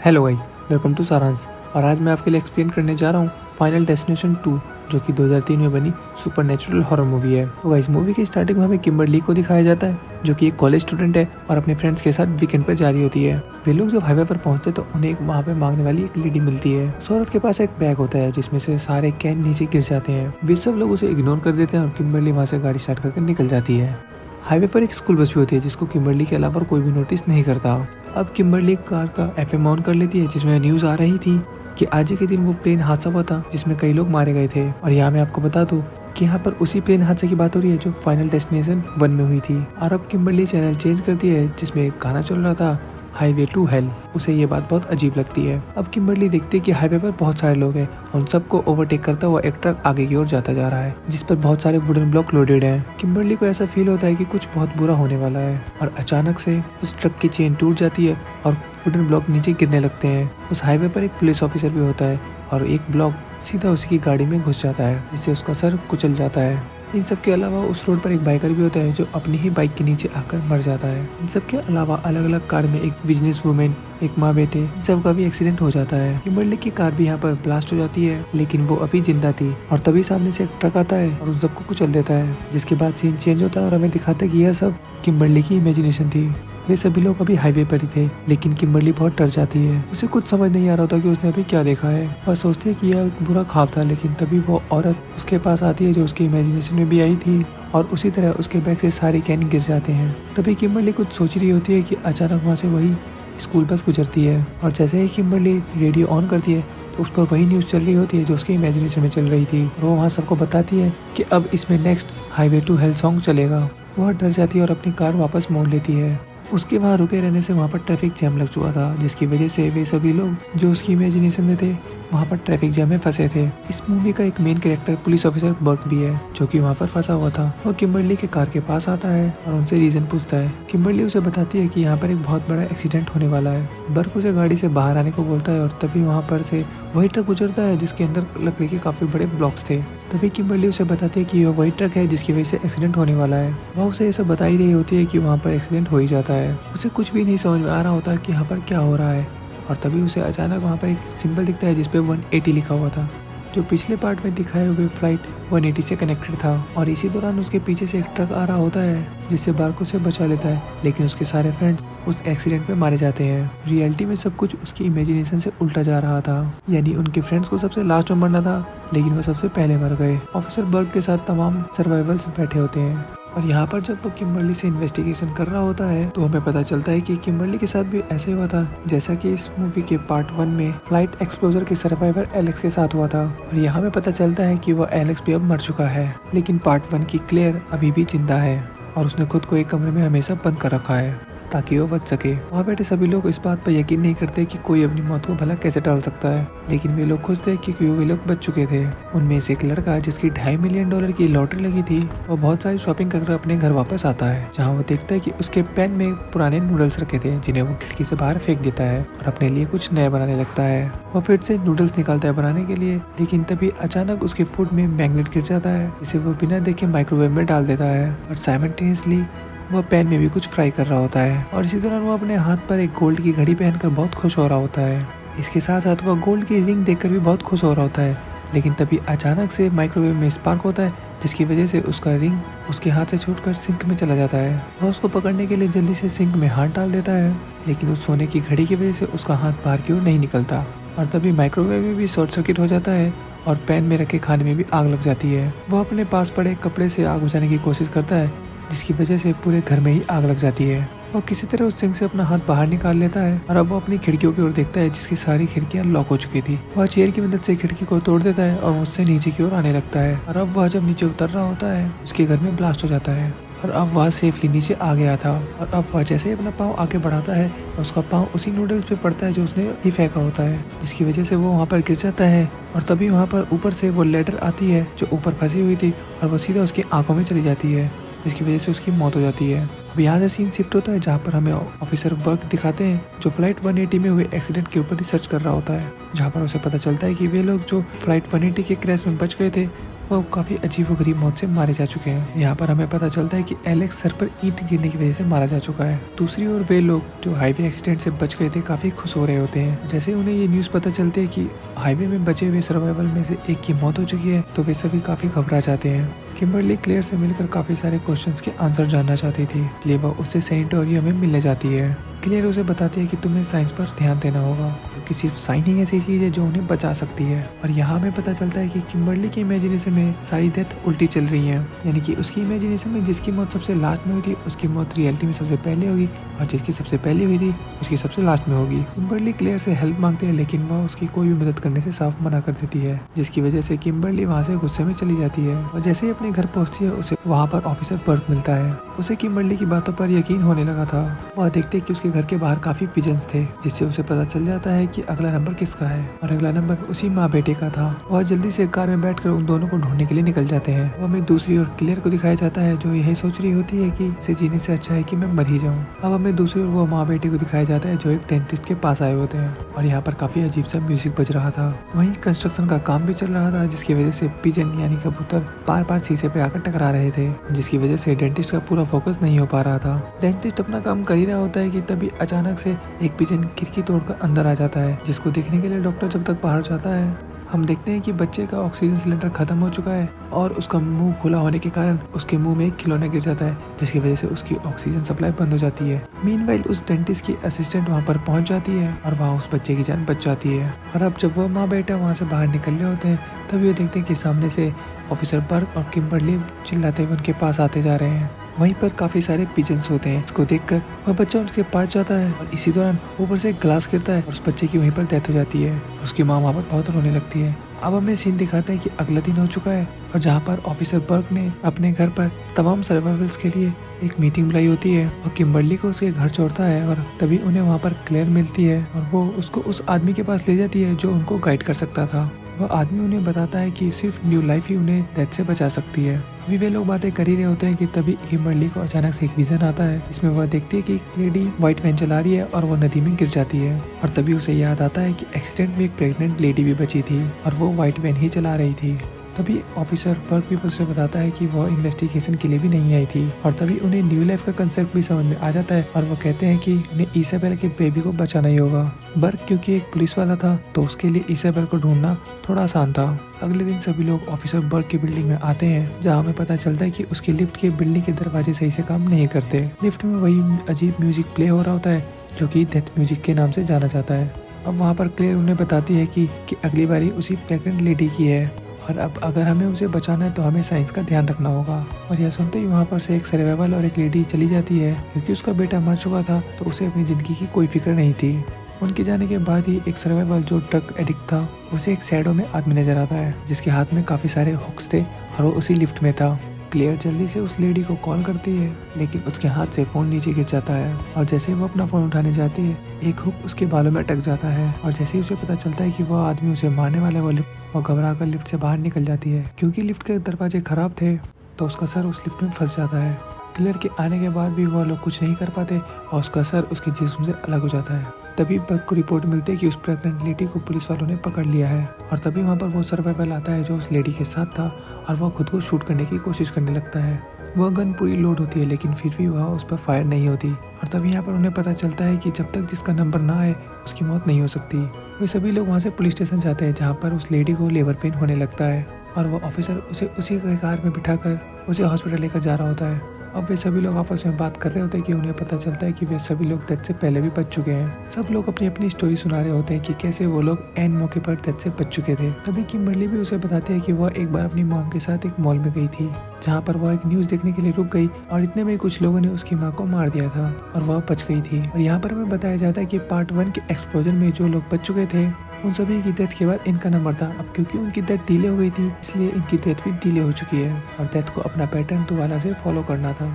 Hello guys, welcome to सारांश। और आज मैं आपके लिए एक्सप्लेन करने जा रहा हूँ फाइनल डेस्टिनेशन 2, जो कि 2003 में बनी सुपरनैचुरल हॉरर मूवी है। तो गाइस, मूवी की स्टार्टिंग में हमें किम्बरली को दिखाया जाता है, जो कि एक कॉलेज स्टूडेंट है और अपने फ्रेंड्स के साथ वीकेंड पर जा रही होती है। वे लोग जब हाईवे पर पहुंचते तो उन्हें एक वहाँ पे मांगने वाली एक लेडी मिलती है। उस औरत के पास एक बैग होता है जिसमें से सारे कैन नीचे गिर जाते हैं। वे सब लोग उसे इग्नोर कर देते हैं और किम्बरली वहाँ से गाड़ी स्टार्ट करके निकल जाती है। हाईवे पर एक स्कूल बस भी होती है जिसको किम्बरली के अलावा कोई भी नोटिस नहीं करता। अब किम्बरली कार का एफएम ऑन कर लेती है जिसमें न्यूज़ आ रही थी कि आज ही के दिन वो प्लेन हादसा हुआ था जिसमें कई लोग मारे गए थे। और यहाँ मैं आपको बता दूं कि यहाँ पर उसी प्लेन हादसे की बात हो रही है जो फाइनल डेस्टिनेशन 1 में हुई थी। और अब किम्बरली चैनल चेंज करती है जिसमें एक गाना चल रहा था, हाईवे टू हेल। उसे ये बात बहुत अजीब लगती है। अब किम्बरली देखती है कि हाईवे पर बहुत सारे लोग हैं। उन सबको ओवरटेक करता हुआ एक ट्रक आगे की ओर जाता जा रहा है जिस पर बहुत सारे वुडन ब्लॉक लोडेड हैं। किम्बरली को ऐसा फील होता है कि कुछ बहुत बुरा होने वाला है और अचानक से उस ट्रक की चेन टूट जाती है और वुडन ब्लॉक नीचे गिरने लगते हैं। उस हाईवे पर एक पुलिस ऑफिसर भी होता है और एक ब्लॉक सीधा उसकी गाड़ी में घुस जाता है जिससे उसका सर कुचल जाता है। इन सब के अलावा उस रोड पर एक बाइकर भी होता है जो अपनी ही बाइक के नीचे आकर मर जाता है। इन सब के अलावा अलग अलग कार में एक बिजनेस वुमेन, एक माँ बेटे, इन सब का भी एक्सीडेंट हो जाता है। किम्बरली की कार भी यहाँ पर ब्लास्ट हो जाती है लेकिन वो अभी जिंदा थी। और तभी सामने से एक ट्रक आता है और उन सबको कुचल देता है, जिसके बाद सीन चेंज होता है और हमें दिखाता है कि यह सब किम्बरली की इमेजिनेशन थी। वे सभी लोग अभी हाईवे पर ही थे लेकिन किम्बरली बहुत डर जाती है। उसे कुछ समझ नहीं आ रहा होता कि उसने अभी क्या देखा है। वह सोचती है कि यह एक बुरा ख्वाब था, लेकिन तभी वो औरत उसके पास आती है जो उसकी इमेजिनेशन में भी आई थी और उसी तरह उसके बैग से सारे कैन गिर जाते हैं। तभी किम्बरली कुछ सोच रही होती है कि अचानक वहाँ से वही स्कूल बस गुजरती है और जैसे ही किम्बरली रेडियो ऑन करती है तो उस पर वही न्यूज़ चल रही होती है जो उसके इमेजिनेशन में चल रही थी। वो वहाँ सबको बताती है कि अब इसमें next highway to hell song चलेगा। वह डर जाती है और अपनी कार वापस मोड़ लेती है। उसके वहाँ रुके रहने से वहाँ पर ट्रैफिक जैम लग चुका था, जिसकी वजह से वे सभी लोग जो उसकी इमेजिनेशन में थे वहाँ पर ट्रैफिक जैम में फंसे थे। इस मूवी का एक main character police officer Burke भी है जो कि वहाँ पर फंसा हुआ था। वो किम्बरली के कार के पास आता है और उनसे रीजन पूछता है। किम्बरली उसे बताती है कि यहाँ पर एक बहुत बड़ा एक्सीडेंट होने वाला है। बर्क उसे गाड़ी से बाहर आने को बोलता है और तभी वहाँ पर से वही ट्रक गुजरता है जिसके अंदर लकड़ी के काफी बड़े ब्लॉक्स थे। तभी किम्बरली उसे बताती है कि यह वही ट्रक है जिसकी वजह से एक्सीडेंट होने वाला है। वह उसे ये सब बता ही रही होती है कि वहाँ पर एक्सीडेंट हो ही जाता है। उसे कुछ भी नहीं समझ में आ रहा होता कि यहाँ पर क्या हो रहा है। और तभी उसे अचानक वहाँ पर एक सिंबल दिखता है जिसपे 180 लिखा हुआ था, जो पिछले पार्ट में दिखाए हुए फ्लाइट 180 से कनेक्टेड था। और इसी दौरान उसके पीछे से एक ट्रक आ रहा होता है जिससे बार्क उसे बचा लेता है, लेकिन उसके सारे फ्रेंड्स उस एक्सीडेंट में मारे जाते हैं। रियलिटी में सब कुछ उसकी इमेजिनेशन से उल्टा जा रहा था, यानी उनके फ्रेंड्स को सबसे लास्ट में मरना था लेकिन वो सबसे पहले मर गए। ऑफिसर बर्क के साथ तमाम सर्वाइवल्स बैठे होते हैं और यहाँ पर जब वो किम्बरली से इन्वेस्टिगेशन कर रहा होता है तो हमें पता चलता है कि किम्बरली के साथ भी ऐसे हुआ था जैसा कि इस मूवी के पार्ट 1 में फ्लाइट एक्सप्लोजर के सर्वाइवर एलेक्स के साथ हुआ था। और यहाँ हमें पता चलता है कि वो एलेक्स भी अब मर चुका है, लेकिन पार्ट 1 की क्लेयर अभी भी जिंदा है और उसने खुद को एक कमरे में हमेशा बंद कर रखा है ताकि वो बच सके। वहाँ बैठे सभी लोग इस बात पर यकीन नहीं करते कि कोई अपनी मौत को भला कैसे टाल सकता है, लेकिन वे लोग खुश थे क्योंकि वे लोग बच चुके थे। उनमें से एक लड़का जिसकी $2.5 मिलियन की लॉटरी लगी थी, वो बहुत सारी शॉपिंग कर अपने घर वापस आता है, जहाँ वो देखता है कि उसके पैन में पुराने नूडल्स रखे थे जिन्हें वो खिड़की से बाहर फेंक देता है और अपने लिए कुछ नया बनाने लगता है। वो फिर से नूडल्स निकालता है बनाने के लिए, लेकिन तभी अचानक उसके फूड में मैग्नेट गिर जाता है जिसे वो बिना देखे माइक्रोवेव में डाल देता है और साइमल्टेनियसली वह पैन में भी कुछ फ्राई कर रहा होता है। और इसी दौरान वो अपने हाथ पर एक गोल्ड की घड़ी पहनकर बहुत खुश हो रहा होता है। इसके साथ साथ वह गोल्ड की रिंग देखकर भी बहुत खुश हो रहा होता है, लेकिन तभी अचानक से माइक्रोवेव में स्पार्क होता है जिसकी वजह से उसका रिंग उसके हाथ से छूटकर सिंक में चला जाता है। वह उसको पकड़ने के लिए जल्दी से सिंक में हाथ डाल देता है, लेकिन उस सोने की घड़ी की वजह से उसका हाथ बाहर की ओर नहीं निकलता और तभी माइक्रोवेव में भी शॉर्ट सर्किट हो जाता है और पैन में रखे खाने में भी आग लग जाती है। वह अपने पास पड़े कपड़े से आग बुझाने की कोशिश करता है जिसकी वजह से पूरे घर में ही आग लग जाती है। वो किसी तरह उस सिंक से अपना हाथ बाहर निकाल लेता है और अब वो अपनी खिड़कियों की ओर देखता है जिसकी सारी खिड़कियां लॉक हो चुकी थी। वह चेयर की मदद से खिड़की को तोड़ देता है और उससे नीचे की ओर आने लगता है। और अब वह जब नीचे उतर रहा होता है उसके घर में ब्लास्ट हो जाता है और अब वह सेफली नीचे आ गया था। और अब वह जैसे ही अपना पाँव आगे बढ़ाता है उसका पाँव उसी नूडल्स पे पड़ता है जो उसने ही फेंका होता है, जिसकी वजह से वो वहाँ पर गिर जाता है। और तभी वहाँ पर ऊपर से वो लेडर आती है जो ऊपर फंसी हुई थी और वो सीधा उसकी आंखों में चली जाती है, जिसकी वजह से उसकी मौत हो जाती है। अब यहाँ से सीन शिफ्ट होता है जहाँ पर हमें ऑफिसर बर्क दिखाते हैं जो फ्लाइट 180 में हुए एक्सीडेंट के ऊपर रिसर्च कर रहा होता है, जहाँ पर उसे पता चलता है कि वे लोग जो फ्लाइट 180 के क्रैश में बच गए थे वो काफी अजीबोगरीब मौत से मारे जा चुके हैं। यहाँ पर हमें पता चलता है कि एलेक्स सर पर ईंट गिरने की वजह से मारा जा चुका है। दूसरी ओर वे लोग जो हाईवे एक्सीडेंट से बच गए थे काफी खुश हो रहे होते हैं। जैसे उन्हें ये न्यूज पता चलती है कि हाईवे में बचे हुए सर्वाइवल में से एक की मौत हो चुकी है, तो वे सभी काफी घबरा जाते हैं। किम्बरली क्लेयर से मिलकर काफी सारे क्वेश्चंस के आंसर जानना चाहती थी, इसलिए वह उससे सैनिटोरियम में मिलने जाती है। क्लेयर उसे बताती है कि तुम्हें साइंस पर ध्यान देना होगा, क्योंकि सिर्फ साइंस ही ऐसी चीज है जो उन्हें बचा सकती है। और यहाँ हमें पता चलता है कि किम्बरली की इमेजिनेशन में सारी डेथ उल्टी चल रही है, यानी कि उसकी इमेजिनेशन में जिसकी मौत सबसे लास्ट में हुई थी उसकी मौत रियलिटी में सबसे पहले होगी, और जिसकी सबसे पहले हुई थी उसकी सबसे लास्ट में होगी। किम्बरली क्लेयर से हेल्प मांगती है, लेकिन वह उसकी कोई भी मदद करने से साफ मना कर देती है, जिसकी वजह से किम्बरली वहाँ से गुस्से में चली जाती है। और जैसे ही अपने घर पहुँचती है उसे वहाँ पर ऑफिसर बर्क मिलता है। उसे किम्बरली की बातों पर यकीन होने लगा था। वह देखते कि उसके घर के बाहर काफी पिजन्स थे, जिससे उसे पता चल जाता है कि अगला नंबर किसका है, और अगला नंबर उसी माँ बेटे का था। वह जल्दी से कार में बैठकर उन दोनों को ढूंढने के लिए निकल जाते हैं। वह हमें दूसरी ओर क्लेयर को दिखाया जाता है, जो यही सोच रही होती है कि इसे जीने से अच्छा है कि मैं मर ही जाऊं। अब हमें दूसरी ओर वो माँ बेटे को दिखाया जाता है जो एक डेंटिस्ट के पास आए होते हैं, और यहाँ पर काफी अजीब सा म्यूजिक बज रहा था। वहीं कंस्ट्रक्शन का काम भी चल रहा था, जिसकी वजह से पिजन यानी कबूतर बार बार शीशे पे आकर टकरा रहे थे, जिसकी वजह से डेंटिस्ट का पूरा फोकस नहीं हो पा रहा था। डेंटिस्ट अपना काम कर ही रहा होता है कि तभी अचानक से एक पिजन खिड़की तोड़कर अंदर आ जाता है, जिसको देखने के लिए डॉक्टर जब तक बाहर जाता है हम देखते हैं कि बच्चे का ऑक्सीजन सिलेंडर खत्म हो चुका है, और उसका मुंह खुला होने के कारण उसके मुंह में एक खिलौना गिर जाता है, जिसकी वजह से उसकी ऑक्सीजन सप्लाई बंद हो जाती है। मीनवाइल उस डेंटिस्ट की असिस्टेंट वहां पर पहुंच जाती है, और वहां उस बच्चे की जान बच जाती है। और अब जब वह माँ बेटा वहां से बाहर निकल रहे होते हैं, तभी वो देखते हैं कि सामने से ऑफिसर बर्क और किम्बरली चिल्लाते हुए उनके पास आते जा रहे हैं। वहीं पर काफी सारे पिजन्स होते हैं, इसको देखकर वह बच्चा उनके पास जाता है, और इसी दौरान ऊपर से एक ग्लास गिरता है और उस बच्चे की वहीं पर डेथ हो जाती है। उसकी माँ वहाँ पर बहुत रोने लगती है। अब हमें सीन दिखाते हैं कि अगला दिन हो चुका है, और जहाँ पर ऑफिसर बर्क ने अपने घर पर तमाम सर्वाइवल्स के लिए एक मीटिंग बुलाई होती है, और किम्बरली को उसके घर छोड़ता है, और तभी उन्हें वहाँ पर क्लेयर मिलती है, और वो उसको उस आदमी के पास ले जाती है जो उनको गाइड कर सकता था। वह आदमी उन्हें बताता है कि सिर्फ न्यू लाइफ ही उन्हें डेथ से बचा सकती है। अभी वे लोग बातें कर ही रहे होते हैं कि तभी किम्बरली को अचानक से एक विजन आता है, जिसमें वह देखती है कि एक लेडी व्हाइट वैन चला रही है और वो नदी में गिर जाती है, और तभी उसे याद आता है कि एक्सीडेंट में एक प्रेग्नेंट लेडी भी बची थी और वो व्हाइट वैन ही चला रही थी। तभी ऑफिसर बर्क भी उसे बताता है कि वह इन्वेस्टिगेशन के लिए भी नहीं आई थी, और तभी उन्हें न्यू लाइफ का कंसेप्ट भी समझ में आ जाता है, और वो कहते हैं कि उन्हें इसाबेल के बेबी को बचाना ही होगा। बर्क क्योंकि एक पुलिस वाला था, तो उसके लिए इसाबेल को ढूंढना थोड़ा आसान था। अगले दिन सभी लोग ऑफिसर बर्क की बिल्डिंग में आते हैं, जहाँ हमें पता चलता है कि उसकी लिफ्ट के बिल्डिंग के दरवाजे सही से काम नहीं करते। लिफ्ट में वही अजीब म्यूजिक प्ले हो रहा होता है, जो कि डेथ म्यूजिक के नाम से जाना जाता है। अब वहाँ पर क्लेयर उन्हें बताती है कि अगली बारी उसी प्रेग्नेंट लेडी की है, और अब अगर हमें उसे बचाना है तो हमें साइंस का ध्यान रखना होगा। और यह सुनते ही वहाँ पर से एक सर्वाइवल और एक लेडी चली जाती है, क्योंकि उसका बेटा मर चुका था, तो उसे अपनी जिंदगी की कोई फिक्र नहीं थी। उनके जाने के बाद ही एक सर्वाइवल जो ड्रग एडिक्ट था, उसे एक शैडो में आदमी नजर आता है, जिसके हाथ में काफी सारे हुक्स थे, और वो उसी लिफ्ट में था। क्लेयर जल्दी से उस लेडी को कॉल करती है, लेकिन उसके हाथ से फोन नीचे गिर जाता है, और जैसे ही वो अपना फोन उठाने जाती है, एक हुक उसके बालों में अटक जाता है, और जैसे ही उसे पता चलता है कि वह आदमी उसे मारने वाला है, वो घबरा कर लिफ्ट से बाहर निकल जाती है। क्योंकि लिफ्ट के दरवाजे खराब थे, तो उसका सर उस लिफ्ट में फंस जाता है। क्लेयर के आने के बाद भी वह लोग कुछ नहीं कर पाते, और उसका सर उसके जिस्म से अलग हो जाता है। तभी बर्क को रिपोर्ट मिलती है कि उस प्रेग्नेंट लेडी को पुलिस वालों ने पकड़ लिया है, और तभी वहाँ पर वो सर्वाइवल आता है जो उस लेडी के साथ था, और वह खुद को शूट करने की कोशिश करने लगता है। वह गन पूरी लोड होती है, लेकिन फिर भी वह उस पर फायर नहीं होती, और तभी यहाँ पर उन्हें पता चलता है कि जब तक जिसका नंबर ना आए उसकी मौत नहीं हो सकती। वे सभी लोग वहाँ से पुलिस स्टेशन जाते हैं, जहाँ पर उस लेडी को लेबर पेन होने लगता है, और वो ऑफिसर उसे उसी कार में बिठाकर उसे हॉस्पिटल लेकर जा रहा होता है। अब वे सभी लोग आपस में बात कर रहे होते हैं कि उन्हें पता चलता है कि वे सभी लोग डेथ से पहले भी बच चुके हैं। सब लोग अपनी अपनी स्टोरी सुना रहे होते हैं कि कैसे वो लोग एन मौके पर डेथ से बच चुके थे। तभी किम्बरली भी उसे बताती है कि वह एक बार अपनी मॉम के साथ एक मॉल में गई थी, जहाँ पर वह एक न्यूज देखने के लिए रुक गई, और इतने में कुछ लोगों ने उसकी माँ को मार दिया था, और वह बच गई थी। और यहाँ पर हमें बताया जाता है कि पार्ट 1 के एक्सप्लोजन में जो लोग बच चुके थे, उन सभी की डेथ के बाद इनका नंबर था। अब क्योंकि उनकी डेथ डिले हो गई थी, इसलिए इनकी डेथ भी डिले हो चुकी है, और डेथ को अपना पैटर्न दोबारा से फॉलो करना था,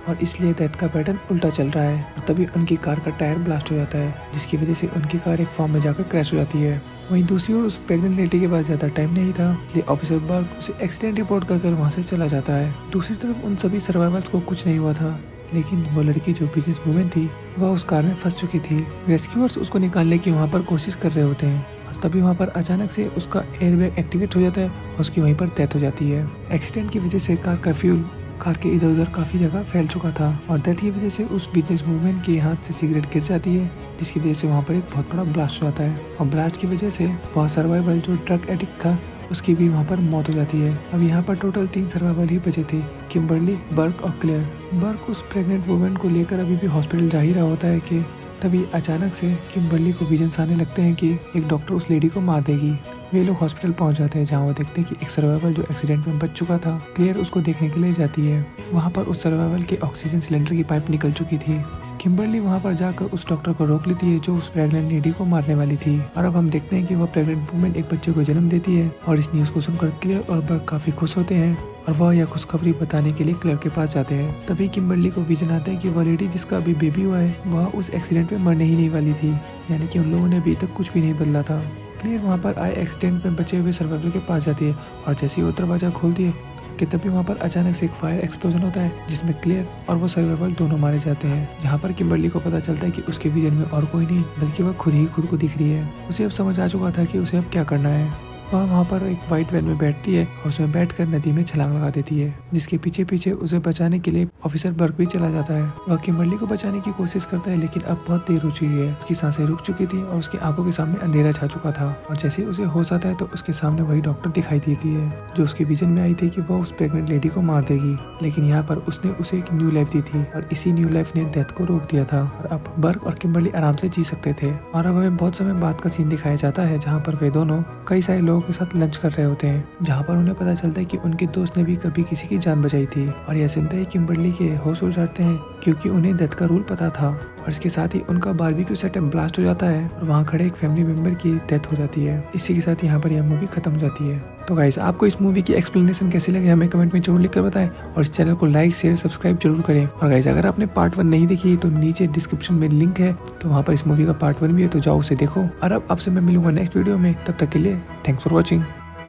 और इसलिए डेथ का पैटर्न उल्टा चल रहा है। और तभी उनकी कार का टायर ब्लास्ट हो जाता है, जिसकी वजह से उनकी कार एक फार्म में जाकर क्रैश हो जाती है। वहीं दूसरी ओर उस प्रेग्नेंट लेडी के पास ज्यादा टाइम नहीं था, इसलिए ऑफिसर बर्क उसे एक्सीडेंट रिपोर्ट कर वहाँ से चला जाता है। दूसरी तरफ उन सभी सर्वाइवल्स को कुछ नहीं हुआ था, लेकिन वो लड़की जो बिजनेस वुमेन थी, वह उस कार में फंस चुकी थी। रेस्क्यूअर्स उसको निकालने की वहाँ पर कोशिश कर रहे होते हैं, और तभी वहाँ पर अचानक से उसका एयरबैग एक्टिवेट हो जाता है और उसकी वहीं पर डेथ हो जाती है। एक्सीडेंट की वजह से कार का फ्यूल कार के इधर उधर काफ़ी जगह फैल चुका था और डेथ की वजह से उस बिजनेस वूमेन के हाथ से सिगरेट गिर जाती है, जिसकी वजह से वहाँ पर एक बहुत बड़ा ब्लास्ट हो जाता है और ब्लास्ट की वजह से वह सर्वाइवल जो ड्रग एडिक्ट था उसकी भी वहाँ पर मौत हो जाती है। अब यहाँ पर टोटल 3 सर्वाइवल ही बचे थे, किम्बरली, बर्क और क्लेयर। बर्क उस प्रेग्नेंट वुमेन को लेकर अभी भी हॉस्पिटल जा ही रहा होता है कि तभी अचानक से किम्बरली को विजन्स आने लगते हैं कि एक डॉक्टर उस लेडी को मार देगी। वे लोग हॉस्पिटल पहुंच जाते हैं जहां वो देखते हैं कि एक सर्वाइवल जो एक्सीडेंट में बच चुका था, क्लियर उसको देखने के लिए जाती है। वहां पर उस सर्वाइवल के ऑक्सीजन सिलेंडर की पाइप निकल चुकी थी। किम्बरली वहां पर जाकर उस डॉक्टर को रोक लेती है जो उस प्रेग्नेंट लेडी को मारने वाली थी और अब हम देखते हैं कि वह प्रेग्नेंट वुमेन एक बच्चे को जन्म देती है और इस न्यूज़ को सुनकर क्लियर और बर्क काफी खुश होते हैं और वह यह खुशखबरी बताने के लिए क्लियर के पास जाते हैं। तभी किम्बरली को विजन आता है कि वह लेडी जिसका अभी बेबी हुआ है वह उस एक्सीडेंट में मरने ही नहीं वाली थी, यानी कि उन लोगों ने अभी तक कुछ भी नहीं बदला था। क्लियर वहाँ पर आए एक्सीडेंट में बचे हुए सर्वाइवल के पास जाती है और जैसे ही वो दरवाजा खोलती है कि तभी वहाँ पर अचानक से एक फायर एक्सप्लोजन होता है जिसमें क्लियर और वो सर्वाइवल दोनों मारे जाते हैं, जहाँ पर किम्बरली को पता चलता है कि उसके विजन में और कोई नहीं बल्कि वह खुद ही खुद को दिख रही है। उसे अब समझ आ चुका था कि उसे अब क्या करना है। वह वहाँ पर एक वाइट वैन में बैठती है और उसमें बैठकर नदी में छलांग लगा देती है, जिसके पीछे पीछे उसे बचाने के लिए ऑफिसर बर्क भी चला जाता है। वह किम्बरली को बचाने की कोशिश करता है लेकिन अब बहुत देर हो चुकी है। उसकी सांसें रुक चुकी थी और उसकी आंखों के सामने अंधेरा छा चुका था और जैसे ही उसे होश आता है तो उसके सामने वही डॉक्टर दिखाई देती है जो उसके विजन में आई थी कि वह उस प्रेग्नेंट लेडी को मार देगी, लेकिन यहाँ पर उसने उसे एक न्यू लाइफ दी थी और इसी न्यू लाइफ ने डेथ को रोक दिया था और अब बर्क और किम्बरली आराम से जी सकते थे। और अब हमें बहुत समय बाद का सीन दिखाया जाता है जहाँ पर वे दोनों कई सारे लोगों के साथ लंच कर रहे होते हैं, जहाँ पर उन्हें पता चलता है कि उनके दोस्त ने भी कभी किसी की जान बचाई थी और यह सुनते ही किम्बरली के होश उड़ जाते हैं क्योंकि उन्हें डेथ का रूल पता था और इसके साथ ही उनका बारबेक्यू सेटअप ब्लास्ट हो जाता है और वहाँ खड़े एक फैमिली मेंबर की डेथ हो जाती है। इसी के साथ यहाँ पर यह मूवी खत्म हो जाती है। तो गाइस, आपको इस मूवी की एक्सप्लेनेशन कैसी लगी हमें कमेंट में जरूर लिखकर बताएं और इस चैनल को लाइक शेयर सब्सक्राइब जरूर करें। और गाइस, अगर आपने पार्ट 1 नहीं देखी तो नीचे डिस्क्रिप्शन में लिंक है, तो वहाँ पर इस मूवी का पार्ट 1 भी है, तो जाओ उसे देखो। और अब आपसे मैं मिलूंगा नेक्स्ट वीडियो में, तब तक के लिए थैंक्स फॉर वॉचिंग।